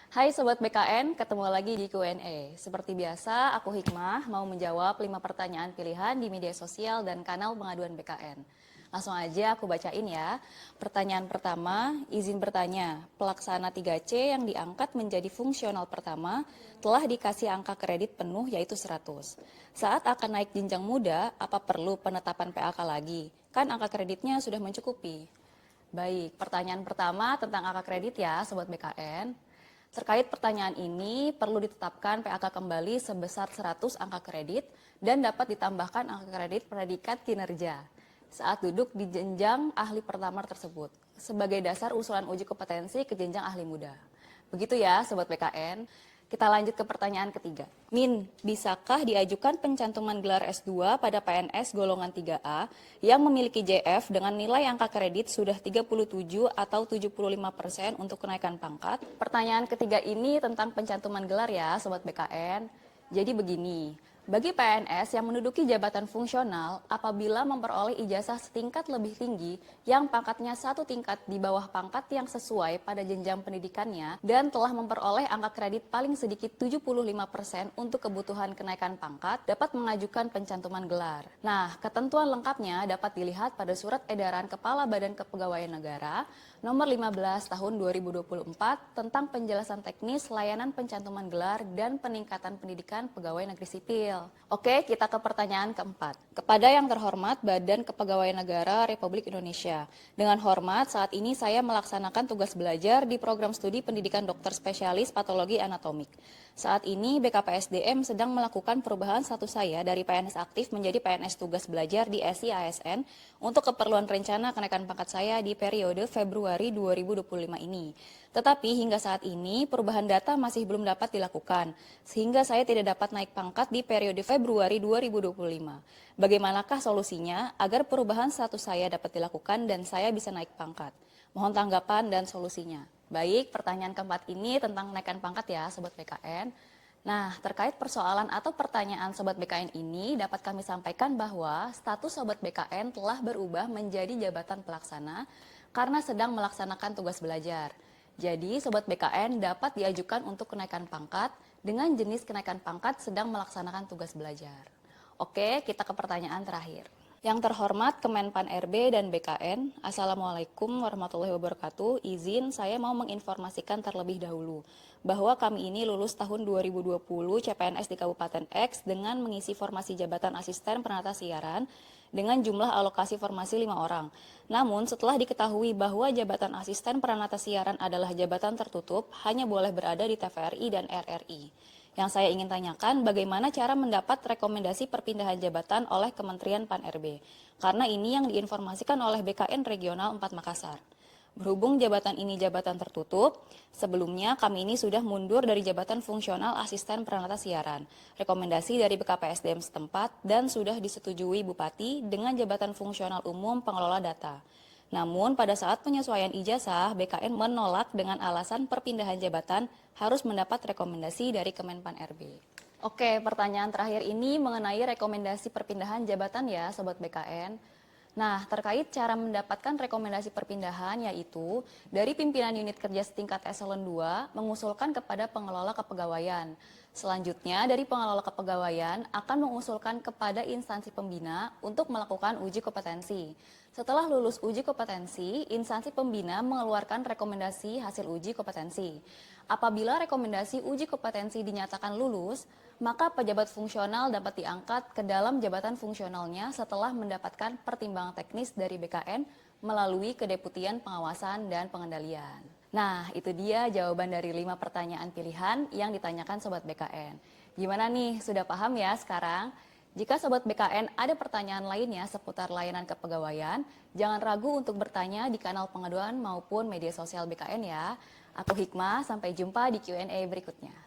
Hai Sobat BKN, ketemu lagi di Q&A. Seperti biasa, aku Hikmah mau menjawab 5 pertanyaan pilihan di media sosial dan kanal pengaduan BKN. Langsung aja aku bacain ya. Pertanyaan pertama, izin bertanya, pelaksana 3C yang diangkat menjadi fungsional pertama telah dikasih angka kredit penuh yaitu 100. Saat akan naik jenjang muda, apa perlu penetapan PAK lagi? Kan angka kreditnya sudah mencukupi. Baik, pertanyaan pertama tentang angka kredit ya Sobat BKN. Terkait pertanyaan ini, perlu ditetapkan PAK kembali sebesar 100 angka kredit dan dapat ditambahkan angka kredit predikat kinerja saat duduk di jenjang ahli pertama tersebut sebagai dasar usulan uji kompetensi ke jenjang ahli muda. Begitu ya Sobat BKN. Kita lanjut ke pertanyaan ketiga. Min, bisakah diajukan pencantuman gelar S2 pada PNS golongan 3A yang memiliki JF dengan nilai angka kredit sudah 37 atau 75% untuk kenaikan pangkat? Pertanyaan ketiga ini tentang pencantuman gelar ya Sobat BKN. Jadi begini, bagi PNS yang menduduki jabatan fungsional apabila memperoleh ijazah setingkat lebih tinggi yang pangkatnya satu tingkat di bawah pangkat yang sesuai pada jenjang pendidikannya dan telah memperoleh angka kredit paling sedikit 75% untuk kebutuhan kenaikan pangkat dapat mengajukan pencantuman gelar. Nah, ketentuan lengkapnya dapat dilihat pada Surat Edaran Kepala Badan Kepegawaian Negara Nomor 15 Tahun 2024 tentang penjelasan teknis layanan pencantuman gelar dan peningkatan pendidikan pegawai negeri sipil. Oke, kita ke pertanyaan keempat. Kepada yang terhormat Badan Kepegawaian Negara Republik Indonesia, dengan hormat saat ini saya melaksanakan tugas belajar di program studi pendidikan dokter spesialis patologi anatomik. Saat ini BKPSDM sedang melakukan perubahan status saya dari PNS aktif menjadi PNS tugas belajar di SI ASN untuk keperluan rencana kenaikan pangkat saya di periode Februari 2025 ini. Tetapi hingga saat ini perubahan data masih belum dapat dilakukan, sehingga saya tidak dapat naik pangkat di periode Februari 2025. Bagaimanakah solusinya agar perubahan status saya dapat dilakukan dan saya bisa naik pangkat? Mohon tanggapan dan solusinya. Baik, pertanyaan keempat ini tentang naikkan pangkat ya Sobat BKN. Nah, terkait persoalan atau pertanyaan Sobat BKN ini dapat kami sampaikan bahwa status Sobat BKN telah berubah menjadi jabatan pelaksana karena sedang melaksanakan tugas belajar. Jadi, Sobat BKN dapat diajukan untuk kenaikan pangkat dengan jenis kenaikan pangkat sedang melaksanakan tugas belajar. Oke, kita ke pertanyaan terakhir. Yang terhormat Kemenpan RB dan BKN, Assalamualaikum warahmatullahi wabarakatuh. Izin saya mau menginformasikan terlebih dahulu bahwa kami ini lulus tahun 2020 CPNS di Kabupaten X dengan mengisi formasi jabatan asisten penata siaran dengan jumlah alokasi formasi 5 orang. Namun setelah diketahui bahwa jabatan asisten penata siaran adalah jabatan tertutup, hanya boleh berada di TVRI dan RRI. Yang saya ingin tanyakan, bagaimana cara mendapat rekomendasi perpindahan jabatan oleh Kementerian Pan-RB? Karena ini yang diinformasikan oleh BKN Regional 4 Makassar. Berhubung jabatan ini jabatan tertutup, sebelumnya kami ini sudah mundur dari jabatan fungsional asisten peranata siaran, rekomendasi dari BKPSDM setempat, dan sudah disetujui Bupati dengan jabatan fungsional umum pengelola data. Namun pada saat penyesuaian ijazah, BKN menolak dengan alasan perpindahan jabatan harus mendapat rekomendasi dari Kemenpan RB. Oke, pertanyaan terakhir ini mengenai rekomendasi perpindahan jabatan ya Sobat BKN. Nah, terkait cara mendapatkan rekomendasi perpindahan yaitu dari pimpinan unit kerja setingkat eselon 2 mengusulkan kepada pengelola kepegawaian. Selanjutnya, dari pengelola kepegawaian akan mengusulkan kepada instansi pembina untuk melakukan uji kompetensi. Setelah lulus uji kompetensi, instansi pembina mengeluarkan rekomendasi hasil uji kompetensi. Apabila rekomendasi uji kompetensi dinyatakan lulus, maka pejabat fungsional dapat diangkat ke dalam jabatan fungsionalnya setelah mendapatkan pertimbangan teknis dari BKN melalui Kedeputian Pengawasan dan Pengendalian. Nah, itu dia jawaban dari 5 pertanyaan pilihan yang ditanyakan Sobat BKN. Gimana nih, sudah paham ya sekarang? Jika Sobat BKN ada pertanyaan lainnya seputar layanan kepegawaian, jangan ragu untuk bertanya di kanal pengaduan maupun media sosial BKN ya. Aku Hikmah, sampai jumpa di Q&A berikutnya.